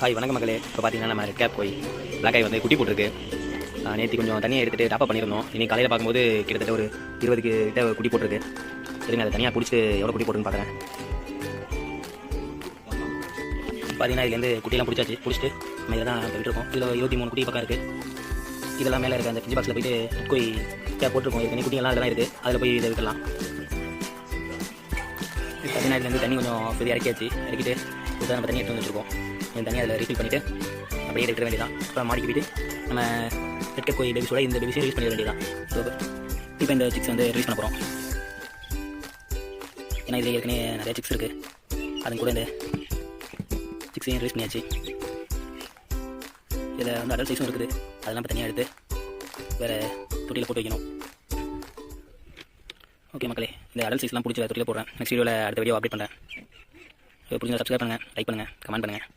Hi வணக்கம் மக்களே. இப்போ பார்த்தீங்கன்னா நம்ம ரெட் கேப் போய் பிளாக் ஐ வந்து குட்டி போட்டிருக்கு. நேற்று கொஞ்சம் தனியாக எடுத்துகிட்டு டாப் பண்ணியிருந்தோம். இன்றைக்கி காலையில் பார்க்கும்போது கிட்டத்தட்ட ஒரு 20 கிட்ட குட்டி போட்டிருக்கு. சரிங்க, அதை தனியாக பிடிச்சிட்டு எவ்வளோ குட்டி போட்டுன்னு பார்க்குறேன். பார்த்தீங்கன்னா இதுலேருந்து குட்டியெல்லாம் பிடிச்சிட்டு நம்ம இதை தான் விட்டுருக்கோம். இதில் 23 குட்டி பக்கம் இருக்குது. இதெல்லாம் மேலே இருக்க அந்த பிஞ்சு பாக்ஸில் போய்ட்டு கோய் கேப் போட்டிருக்கோம். இதுக்கு குட்டியெல்லாம் இதெல்லாம் இருக்குது. அதில் போய் இதை விட்டுலாம். பார்த்தீங்கன்னா இதுலேருந்து தண்ணி கொஞ்சம் பெரிய இறக்கிட்டு இதுதான் நம்ம தண்ணி எடுத்து வச்சுருக்கோம். இந்த தண்ணி அதில் ரீஃபில் பண்ணிவிட்டு அப்படியே எடுக்க வேண்டியதான். அப்புறம் மாடிக்கு போய்ட்டு நம்ம ரெட் கேப் கோய் பேபிஸோட இந்த பேபிஸையும் ரிலீஸ் பண்ணிட வேண்டியதான். ஸோ இப்போ இந்த சிக்ஸ் வந்து ரிலீஸ் பண்ண போகிறோம். ஏன்னா இதில் ஏற்கனவே நிறைய சிக்ஸ் இருக்குது. அது கூட இந்த சிக்ஸையும் ரிலீஸ் பண்ணியாச்சு. இதில் வந்து அடல்ட் சைஸும் இருக்குது. அதெல்லாம் இப்போ தனியாக எடுத்து வேறு தொட்டியில் போட்டு வைக்கணும். ஓகே மக்களே, இந்த அடல்ட் சைஸ்லாம் பிடிச்சி தொட்டியில் போடுறேன். நெக்ஸ்ட் வீடியோவில் அடுத்த வீடியோ அப்டேட் பண்ணுறேன். பிடிச்சா சப்ஸ்கிரைப் பண்ணுங்கள், லைக் பண்ணுங்கள், கமெண்ட் பண்ணுங்கள்.